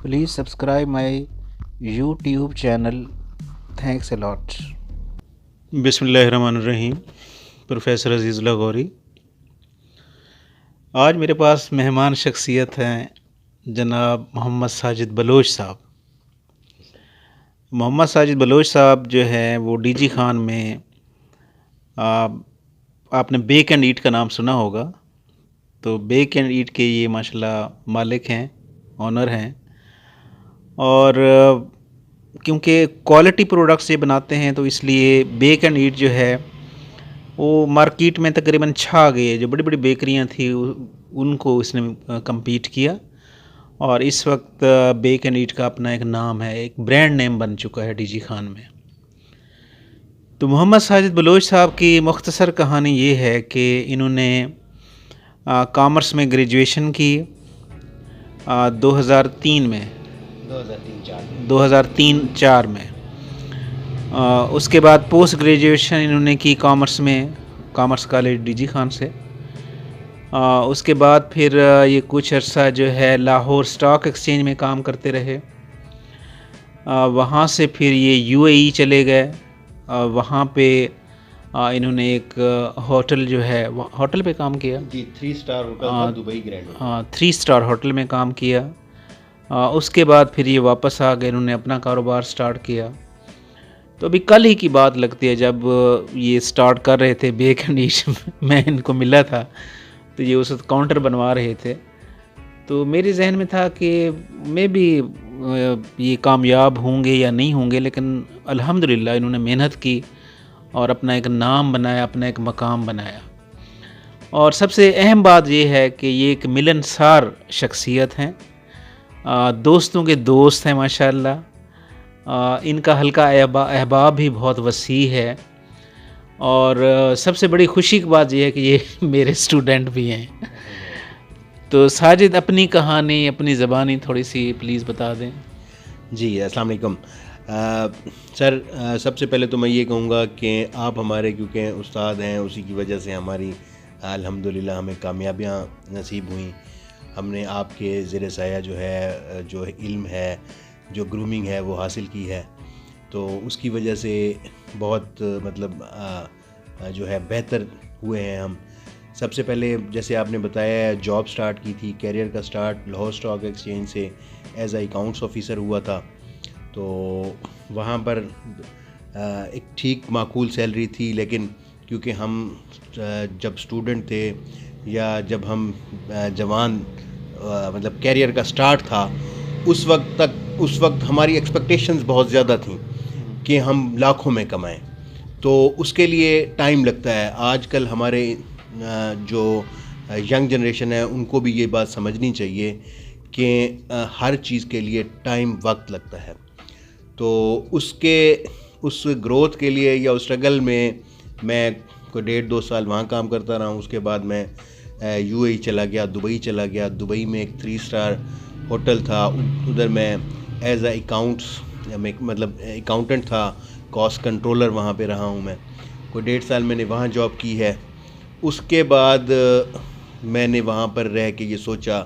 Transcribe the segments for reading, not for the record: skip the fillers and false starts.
Please subscribe my YouTube channel. Thanks a lot. بسم اللہ الرحمن الرحیم. پروفیسر عزیز اللہ غوری. آج میرے پاس مہمان شخصیت ہیں جناب محمد ساجد بلوچ صاحب. محمد ساجد بلوچ صاحب جو ہے وہ ڈی جی خان میں آپ نے بیک اینڈ ایٹ کا نام سنا ہوگا. تو بیک اینڈ ایٹ کے یہ ماشاءاللہ مالک ہیں، آنر ہیں، اور کیونکہ کوالٹی پروڈکٹس یہ بناتے ہیں تو اس لیے بیک اینڈ ایٹ جو ہے وہ مارکیٹ میں تقریباً چھا گئے. جو بڑی بڑی بیکریاں تھیں ان کو اس نے کمپیٹ کیا، اور اس وقت بیک اینڈ ایٹ کا اپنا ایک نام ہے، ایک برانڈ نیم بن چکا ہے ڈی جی خان میں. تو محمد ساجد بلوچ صاحب کی مختصر کہانی یہ ہے کہ انہوں نے کامرس میں گریجویشن کی 2003 میں 2003-04 میں. اس کے بعد پوسٹ گریجویشن انہوں نے کی کامرس میں، commerce college D G Khan سے. اس کے بعد پھر یہ کچھ عرصہ جو ہے لاہور اسٹاک ایکسچینج میں کام کرتے رہے. وہاں سے پھر یہ یو اے ای چلے گئے. وہاں پہ انہوں نے ایک ہوٹل جو ہے ہوٹل پہ کام کیا، 3 اسٹار ہوٹل تھا دبئی گرینڈ. 3 اسٹار ہوٹل میں کام کیا. اس کے بعد پھر یہ واپس آ گئے، انہوں نے اپنا کاروبار سٹارٹ کیا. تو ابھی کل ہی کی بات لگتی ہے جب یہ سٹارٹ کر رہے تھے بیک اینڈ ایٹ میں ان کو ملا تھا، تو یہ اس وقت کاؤنٹر بنوا رہے تھے. تو میرے ذہن میں تھا کہ میں بھی یہ کامیاب ہوں گے یا نہیں ہوں گے، لیکن الحمدللہ انہوں نے محنت کی اور اپنا ایک نام بنایا، اپنا ایک مقام بنایا. اور سب سے اہم بات یہ ہے کہ یہ ایک ملنسار شخصیت ہیں، دوستوں کے دوست ہیں ماشاءاللہ. ان کا حلقہ احباب بھی بہت وسیع ہے، اور سب سے بڑی خوشی کی بات یہ ہے کہ یہ میرے اسٹوڈنٹ بھی ہیں. تو ساجد اپنی کہانی اپنی زبانی تھوڑی سی پلیز بتا دیں. جی السلام علیکم سر. سب سے پہلے تو میں یہ کہوں گا کہ آپ ہمارے کیونکہ استاد ہیں، اسی کی وجہ سے ہماری الحمدللہ ہمیں کامیابیاں نصیب ہوئیں. ہم نے آپ کے زیر سایہ جو ہے جو علم ہے، جو گرومنگ ہے وہ حاصل کی ہے. تو اس کی وجہ سے بہت مطلب جو ہے بہتر ہوئے ہیں ہم. سب سے پہلے جیسے آپ نے بتایا جاب سٹارٹ کی تھی، کیریئر کا سٹارٹ لاہور اسٹاک ایکسچینج سے ایز اے اکاؤنٹس آفیسر ہوا تھا. تو وہاں پر ایک ٹھیک معقول سیلری تھی، لیکن کیونکہ ہم جب اسٹوڈنٹ تھے یا جب ہم جوان مطلب کیریئر کا سٹارٹ تھا، اس وقت ہماری ایکسپیکٹیشنز بہت زیادہ تھیں کہ ہم لاکھوں میں کمائیں. تو اس کے لیے ٹائم لگتا ہے. آج کل ہمارے جو ینگ جنریشن ہے ان کو بھی یہ بات سمجھنی چاہیے کہ ہر چیز کے لیے ٹائم وقت لگتا ہے. تو اس گروتھ کے لیے یا اس اسٹرگل میں کوئی 1.5-2 سال وہاں کام کرتا رہا ہوں. اس کے بعد میں یو اے ای چلا گیا، دبئی چلا گیا. دبئی میں ایک 3 اسٹار ہوٹل تھا، ادھر میں ایز اے مطلب اکاؤنٹنٹ تھا، کاسٹ کنٹرولر وہاں پہ رہا ہوں. میں کوئی 1.5 سال میں نے وہاں جاب کی ہے. اس کے بعد میں نے وہاں پر رہ کے یہ سوچا،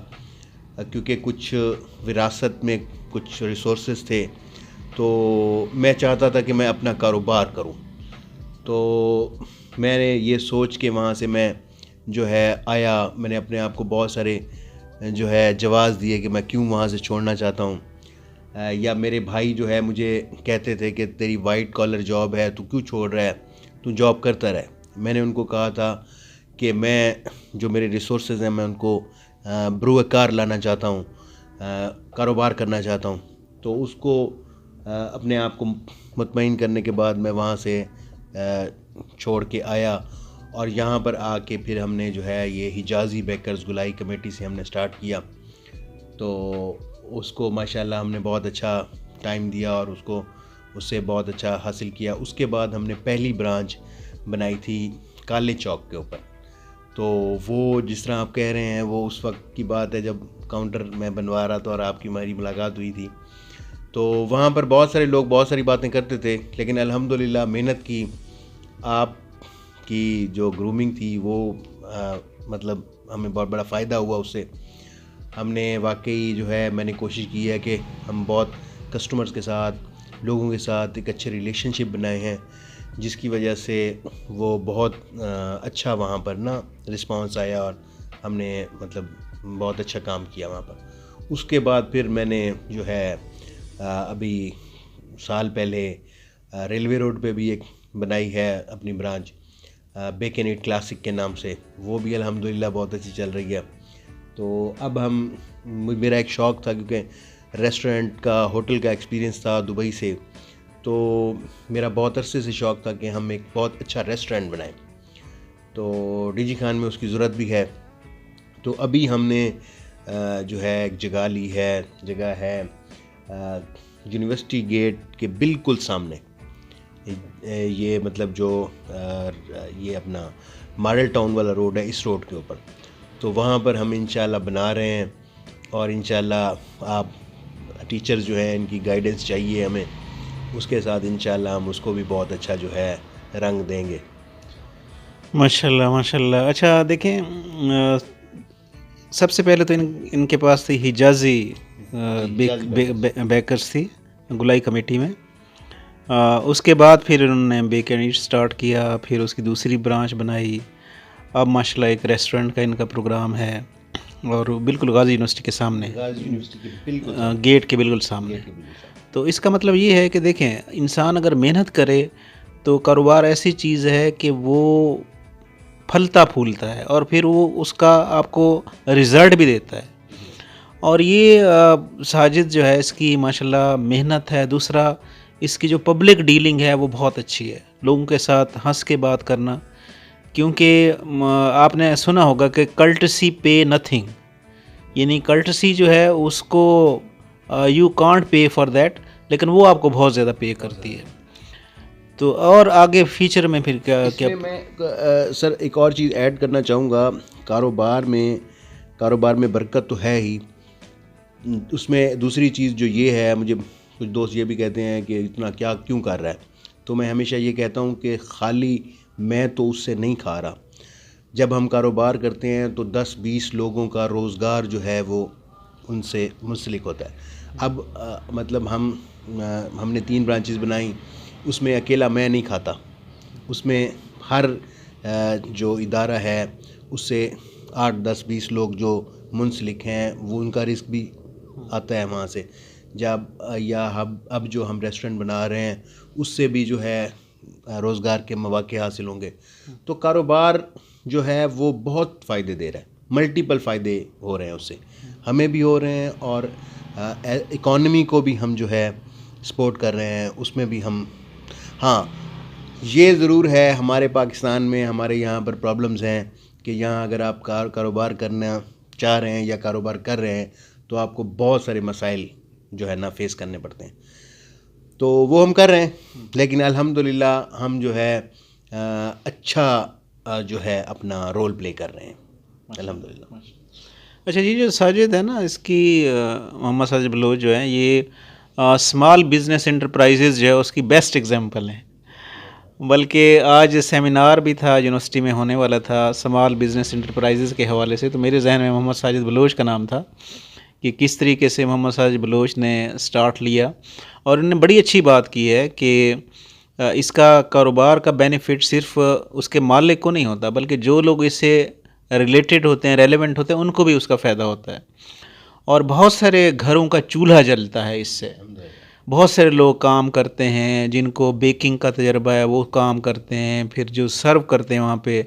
کیونکہ کچھ وراثت میں کچھ ریسورسز تھے، تو میں چاہتا تھا کہ میں اپنا کاروبار کروں. تو میں نے یہ سوچ کے وہاں سے میں جو ہے آیا. میں نے اپنے آپ کو بہت سارے جو ہے جواز دیے کہ میں کیوں وہاں سے چھوڑنا چاہتا ہوں. یا میرے بھائی جو ہے مجھے کہتے تھے کہ تیری وائٹ کالر جاب ہے، تو کیوں چھوڑ رہا ہے، تو جاب کرتا رہے. میں نے ان کو کہا تھا کہ میں جو میرے ریسورسز ہیں میں ان کو بروئے کار لانا چاہتا ہوں، کاروبار کرنا چاہتا ہوں. تو اس کو اپنے آپ کو مطمئن کرنے کے بعد میں وہاں سے چھوڑ کے آیا، اور یہاں پر آ کے پھر ہم نے جو ہے یہ حجازی بیکرز گولائی کمیٹی سے ہم نے سٹارٹ کیا. تو اس کو ماشاءاللہ ہم نے بہت اچھا ٹائم دیا اور اس سے بہت اچھا حاصل کیا. اس کے بعد ہم نے پہلی برانچ بنائی تھی کالے چوک کے اوپر. تو وہ جس طرح آپ کہہ رہے ہیں وہ اس وقت کی بات ہے جب کاؤنٹر میں بنوا رہا تھا اور آپ کی ہماری ملاقات ہوئی تھی. تو وہاں پر بہت سارے لوگ بہت ساری باتیں کرتے تھے، لیکن الحمدللہ محنت کی، آپ کی جو گرومنگ تھی وہ مطلب ہمیں بہت بڑا فائدہ ہوا اس سے. ہم نے واقعی جو ہے میں نے کوشش کی ہے کہ ہم بہت کسٹمرز کے ساتھ لوگوں کے ساتھ ایک اچھے ریلیشن شپ بنائے ہیں، جس کی وجہ سے وہ بہت اچھا وہاں پر نا رسپانس آیا اور ہم نے مطلب بہت اچھا کام کیا وہاں پر۔ اس کے بعد پھر میں نے جو ہے ابھی سال پہلے ریلوے روڈ پہ بھی ایک بنائی ہے اپنی branch bake and eat classic کے نام سے، وہ بھی الحمدللہ بہت اچھی چل رہی ہے۔ تو اب میرا ایک شوق تھا، کیونکہ ریسٹورنٹ کا ہوٹل کا ایکسپیرینس تھا دبئی سے، تو میرا بہت عرصے سے شوق تھا کہ ہم ایک بہت اچھا ریسٹورنٹ بنائیں، تو ڈی جی خان میں اس کی ضرورت بھی ہے۔ تو ابھی ہم نے جو ہے ایک جگہ لی ہے، جگہ ہے یونیورسٹی گیٹ کے بالکل سامنے، یہ مطلب جو یہ اپنا ماڈل ٹاؤن والا روڈ ہے، اس روڈ کے اوپر، تو وہاں پر ہم انشاءاللہ بنا رہے ہیں، اور انشاءاللہ آپ ٹیچرز جو ہیں ان کی گائیڈنس چاہیے ہمیں، اس کے ساتھ انشاءاللہ ہم اس کو بھی بہت اچھا جو ہے رنگ دیں گے۔ ماشاءاللہ ماشاءاللہ۔ اچھا دیکھیں، سب سے پہلے تو ان کے پاس تھی حجازی بیکرز تھی گلائی کمیٹی میں، اس کے بعد پھر انہوں نے بیک اینڈ ایٹ سٹارٹ کیا، پھر اس کی دوسری برانچ بنائی، اب ماشاءاللہ ایک ریسٹورنٹ کا ان کا پروگرام ہے، اور بالکل غازی یونیورسٹی کے سامنے، غازی یونیورسٹی کے بالکل گیٹ کے بالکل سامنے۔ تو اس کا مطلب یہ ہے کہ دیکھیں، انسان اگر محنت کرے تو کاروبار ایسی چیز ہے کہ وہ پھلتا پھولتا ہے، اور پھر وہ اس کا آپ کو رزلٹ بھی دیتا ہے۔ اور یہ ساجد جو ہے اس کی ماشاءاللہ محنت ہے، دوسرا اس کی جو پبلک ڈیلنگ ہے وہ بہت اچھی ہے، لوگوں کے ساتھ ہنس کے بات کرنا، کیونکہ آپ نے سنا ہوگا کہ کلٹسی پے نتھنگ، یعنی کلٹسی جو ہے اس کو you can't pay for that, لیکن وہ آپ کو بہت زیادہ پے کرتی ہے۔ تو اور آگے فیچر میں پھر کیا میں سر ایک اور چیز ایڈ کرنا چاہوں گا، کاروبار میں برکت تو ہے ہی، اس میں دوسری چیز جو یہ ہے، مجھے کچھ دوست یہ بھی کہتے ہیں کہ اتنا کیوں کر رہا ہے، تو میں ہمیشہ یہ کہتا ہوں کہ خالی میں تو اس سے نہیں کھا رہا، جب ہم کاروبار کرتے ہیں تو 10-20 لوگوں کا روزگار جو ہے وہ ان سے منسلک ہوتا ہے۔ اب مطلب ہم نے 3 برانچز بنائیں، اس میں اکیلا میں نہیں کھاتا، اس میں ہر جو ادارہ ہے اس سے 8-10-20 لوگ جو منسلک ہیں، وہ ان کا رزق بھی آتا ہے وہاں سے، اب جو ہم ریسٹورنٹ بنا رہے ہیں اس سے بھی جو ہے روزگار کے مواقع حاصل ہوں گے۔ تو کاروبار جو ہے وہ بہت فائدے دے رہا ہے، ملٹیپل فائدے ہو رہے ہیں اس سے، ہمیں بھی ہو رہے ہیں، اور اکانومی کو بھی ہم جو ہے سپورٹ کر رہے ہیں، اس میں بھی ہم، ہاں یہ ضرور ہے ہمارے پاکستان میں، ہمارے یہاں پر پرابلمز ہیں کہ یہاں اگر آپ کاروبار کرنا چاہ رہے ہیں یا کاروبار کر رہے ہیں تو آپ کو بہت سارے مسائل جو ہے نا فیس کرنے پڑتے ہیں، تو وہ ہم کر رہے ہیں، لیکن الحمدللہ ہم جو ہے اچھا جو ہے اپنا رول پلے کر رہے ہیں الحمدللہ۔ اچھا جی، جو ساجد ہے نا، اس کی محمد ساجد بلوچ جو ہیں، یہ اسمال بزنس انٹرپرائزز جو ہے اس کی بیسٹ ایگزامپل ہیں، بلکہ آج سیمینار بھی تھا یونیورسٹی میں ہونے والا تھا اسمال بزنس انٹرپرائزز کے حوالے سے، تو میرے ذہن میں محمد ساجد بلوچ کا نام تھا کہ کس طریقے سے محمد ساجد بلوچ نے سٹارٹ لیا، اور انہوں نے بڑی اچھی بات کی ہے کہ اس کا کاروبار کا بینیفٹ صرف اس کے مالک کو نہیں ہوتا، بلکہ جو لوگ اس سے ریلیٹڈ ہوتے ہیں، ریلیونٹ ہوتے ہیں، ان کو بھی اس کا فائدہ ہوتا ہے، اور بہت سارے گھروں کا چولہا جلتا ہے اس سے، بہت سارے لوگ کام کرتے ہیں جن کو بیکنگ کا تجربہ ہے، وہ کام کرتے ہیں، پھر جو سرو کرتے ہیں وہاں پہ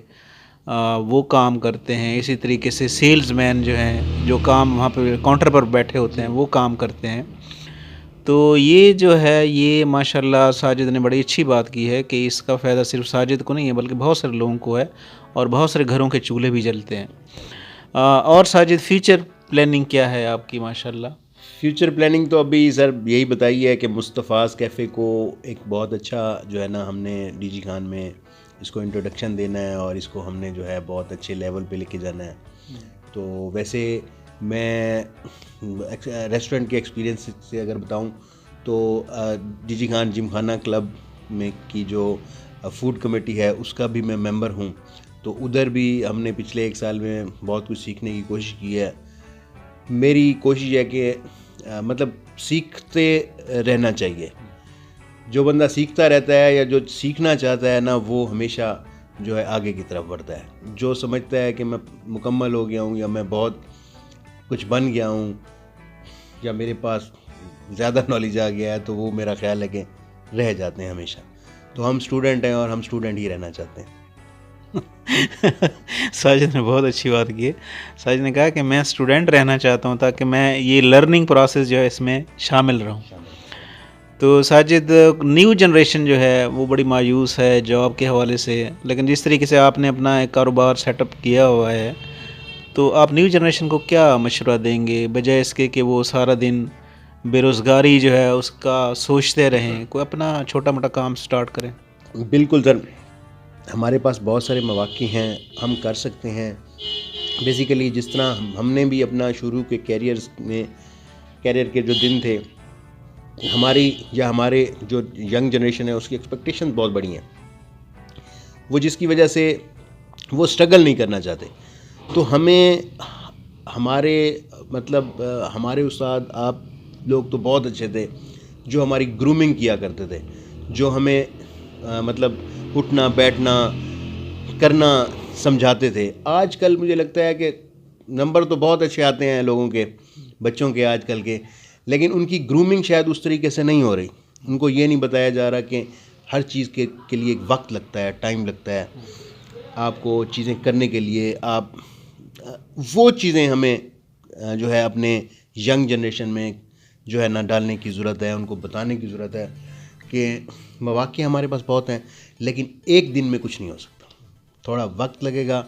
وہ کام کرتے ہیں، اسی طریقے سے سیلز مین جو ہیں، جو کام وہاں پہ کاؤنٹر پر بیٹھے ہوتے ہیں وہ کام کرتے ہیں۔ تو یہ جو ہے، یہ ماشاءاللہ ساجد نے بڑی اچھی بات کی ہے کہ اس کا فائدہ صرف ساجد کو نہیں ہے بلکہ بہت سارے لوگوں کو ہے، اور بہت سارے گھروں کے چولہے بھی جلتے ہیں۔ اور ساجد، فیوچر پلاننگ کیا ہے آپ کی؟ ماشاءاللہ فیوچر پلاننگ تو ابھی سر یہی بتائی ہے کہ مصطفیٰ کیفے کو ایک بہت اچھا جو ہے نا، ہم نے ڈی جی خان میں اس کو انٹروڈکشن دینا ہے، اور اس کو ہم نے جو ہے بہت اچھے لیول پہ لے کے جانا ہے۔ تو ویسے میں ریسٹورنٹ کے ایکسپیرینس سے اگر بتاؤں تو ڈی جی خان جم خانہ کلب میں کی جو فوڈ کمیٹی ہے اس کا بھی میں ممبر ہوں، تو ادھر بھی ہم نے پچھلے 1 سال میں بہت کچھ سیکھنے کی کوشش کی ہے۔ میری کوشش ہے کہ مطلب سیکھتے رہنا چاہیے. جو بندہ سیکھتا رہتا ہے یا جو سیکھنا چاہتا ہے نا وہ ہمیشہ جو ہے آگے کی طرف بڑھتا ہے. جو سمجھتا ہے کہ میں مکمل ہو گیا ہوں یا میں بہت کچھ بن گیا ہوں یا میرے پاس زیادہ نالج آ گیا ہے تو وہ میرا خیال ہے کہ رہ جاتے ہیں ہمیشہ. تو ہم اسٹوڈنٹ ہیں اور ہم اسٹوڈنٹ ہی رہنا چاہتے ہیں. ساجد نے بہت اچھی بات کی ہے. ساجد نے کہا کہ میں اسٹوڈنٹ رہنا چاہتا ہوں تاکہ میں یہ لرننگ پروسیس جو ہے اس میں شامل رہوں. تو ساجد نیو جنریشن جو ہے وہ بڑی مایوس ہے جاب کے حوالے سے، لیکن جس طریقے سے آپ نے اپنا ایک کاروبار سیٹ اپ کیا ہوا ہے تو آپ نیو جنریشن کو کیا مشورہ دیں گے بجائے اس کے کہ وہ سارا دن بے روزگاری جو ہے اس کا سوچتے رہیں، کوئی اپنا چھوٹا موٹا کام سٹارٹ کریں؟ بالکل سر، ہمارے پاس بہت سارے مواقع ہیں، ہم کر سکتے ہیں. بیسیکلی جس طرح ہم نے بھی اپنا شروع کے کیریئر کے جو دن تھے، ہمارے جو ینگ جنریشن ہے اس کی ایکسپیکٹیشن بہت بڑی ہیں، وہ جس کی وجہ سے وہ اسٹرگل نہیں کرنا چاہتے. تو ہمیں ہمارے استاد آپ لوگ تو بہت اچھے تھے جو ہماری گرومنگ کیا کرتے تھے، جو ہمیں اٹھنا بیٹھنا کرنا سمجھاتے تھے. آج کل مجھے لگتا ہے کہ نمبر تو بہت اچھے آتے ہیں لوگوں کے، بچوں کے آج کل کے، لیکن ان کی گرومنگ شاید اس طریقے سے نہیں ہو رہی. ان کو یہ نہیں بتایا جا رہا کہ ہر چیز کے لیے ایک وقت لگتا ہے، ٹائم لگتا ہے آپ کو چیزیں کرنے کے لیے. وہ چیزیں ہمیں جو ہے اپنے ینگ جنریشن میں جو ہے نا ڈالنے کی ضرورت ہے، ان کو بتانے کی ضرورت ہے کہ مواقع ہمارے پاس بہت ہیں لیکن ایک دن میں کچھ نہیں ہو سکتا، تھوڑا وقت لگے گا.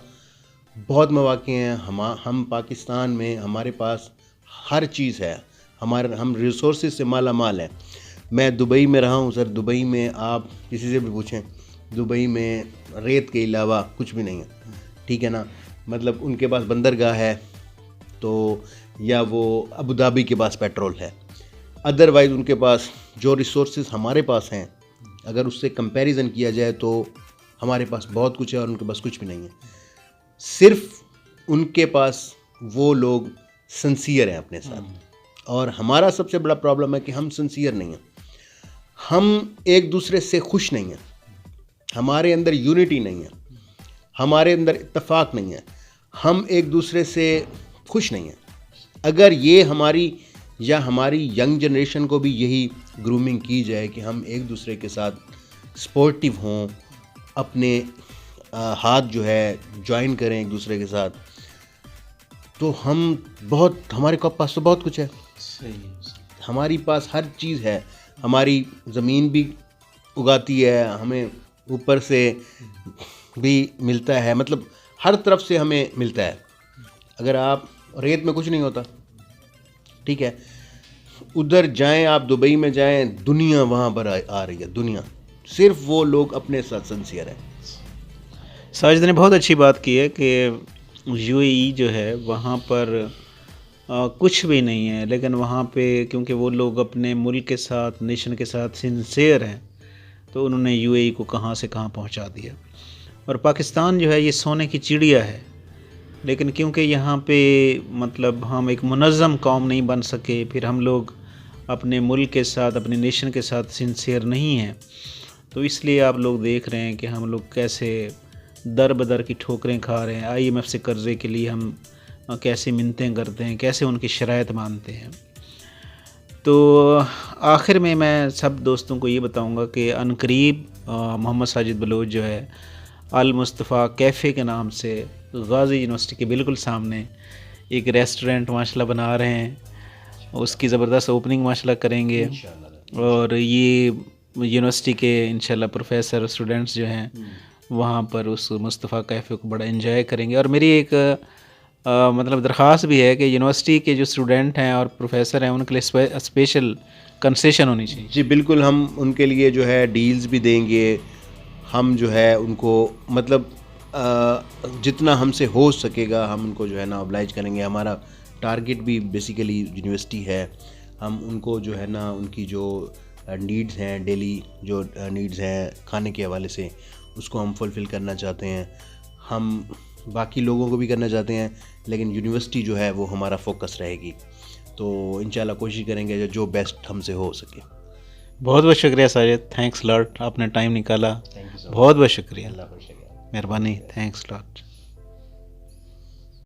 بہت مواقع ہیں، ہم پاکستان میں ہمارے پاس ہر چیز ہے، ہم ریسورسز سے مالا مال ہیں. میں دبئی میں رہا ہوں سر، دبئی میں آپ کسی سے بھی پوچھیں، دبئی میں ریت کے علاوہ کچھ بھی نہیں ہے، ٹھیک ہے نا. مطلب ان کے پاس بندرگاہ ہے تو یا وہ ابوظہبی کے پاس پیٹرول ہے، ادروائز ان کے پاس جو ریسورسز ہمارے پاس ہیں اگر اس سے کمپیریزن کیا جائے تو ہمارے پاس بہت کچھ ہے اور ان کے پاس کچھ بھی نہیں ہے. صرف ان کے پاس وہ لوگ سنسیئر ہیں اپنے ساتھ، اور ہمارا سب سے بڑا پرابلم ہے کہ ہم سنسیئر نہیں ہیں، ہم ایک دوسرے سے خوش نہیں ہیں، ہمارے اندر یونٹی نہیں ہے، ہمارے اندر اتفاق نہیں ہے، ہم ایک دوسرے سے خوش نہیں ہیں. اگر یہ ہماری ینگ جنریشن کو بھی یہی گرومنگ کی جائے کہ ہم ایک دوسرے کے ساتھ سپورٹیو ہوں، اپنے ہاتھ جو ہے جوائن کریں ایک دوسرے کے ساتھ، تو ہمارے پاس تو بہت کچھ ہے. ہماری پاس ہر چیز ہے، ہماری زمین بھی اگاتی ہے، ہمیں اوپر سے بھی ملتا ہے، مطلب ہر طرف سے ہمیں ملتا ہے. اگر آپ ریت میں کچھ نہیں ہوتا، ٹھیک ہے، ادھر جائیں آپ دبئی میں جائیں، دنیا وہاں پر آ رہی ہے، دنیا، صرف وہ لوگ اپنے ساتھ سنسیئر ہیں. ساجد نے بہت اچھی بات کی ہے کہ یو اے ای جو ہے وہاں پر کچھ بھی نہیں ہے، لیکن وہاں پہ کیونکہ وہ لوگ اپنے ملک کے ساتھ، نیشن کے ساتھ سنسیئر ہیں تو انہوں نے یو اے ای کو کہاں سے کہاں پہنچا دیا. اور پاکستان جو ہے یہ سونے کی چڑیا ہے، لیکن کیونکہ یہاں پہ مطلب ہم ایک منظم قوم نہیں بن سکے، پھر ہم لوگ اپنے ملک کے ساتھ، اپنے نیشن کے ساتھ سنسیئر نہیں ہیں، تو اس لیے آپ لوگ دیکھ رہے ہیں کہ ہم لوگ کیسے در بدر کی ٹھوکریں کھا رہے ہیں. آئی ایم ایف سے قرضے کے لیے ہم کیسے منتیں کرتے ہیں، کیسے ان کی شرائط مانتے ہیں. تو آخر میں سب دوستوں کو یہ بتاؤں گا کہ عنقریب محمد ساجد بلوچ جو ہے المصطفیٰ کیفے کے نام سے غازی یونیورسٹی کے بالکل سامنے ایک ریسٹورنٹ ماشاءاللہ بنا رہے ہیں، اس کی زبردست اوپننگ ماشاءاللہ کریں گے، اور یہ یونیورسٹی کے انشاءاللہ پروفیسر اسٹوڈنٹس جو ہیں وہاں پر اس مصطفیٰ کیفے کو بڑا انجوائے کریں گے. اور میری ایک مطلب درخواست بھی ہے کہ یونیورسٹی کے جو اسٹوڈنٹ ہیں اور پروفیسر ہیں ان کے لیے اسپیشل کنسیشن ہونی چاہیے. جی بالکل، ہم ان کے لیے جو ہے ڈیلز بھی دیں گے، ہم جو ہے ان کو مطلب جتنا ہم سے ہو سکے گا ہم ان کو جو ہے نا oblige کریں گے. ہمارا ٹارگٹ بھی بیسیکلی یونیورسٹی ہے، ہم ان کو جو ہے نا ان کی جو نیڈز ہیں، ڈیلی جو نیڈز ہیں کھانے کے حوالے سے، اس کو ہم فلفل کرنا چاہتے ہیں. ہم باقی لوگوں کو بھی کرنا چاہتے ہیں، لیکن یونیورسٹی جو ہے وہ ہمارا فوکس رہے گی. تو انشاءاللہ کوشش کریں گے جو بیسٹ ہم سے ہو سکے. بہت بہت شکریہ ساجد، تھینکس لاٹ، آپ نے ٹائم نکالا، بہت بہت شکریہ، اللہ حافظ. مہربانی، تھینکس لاٹ.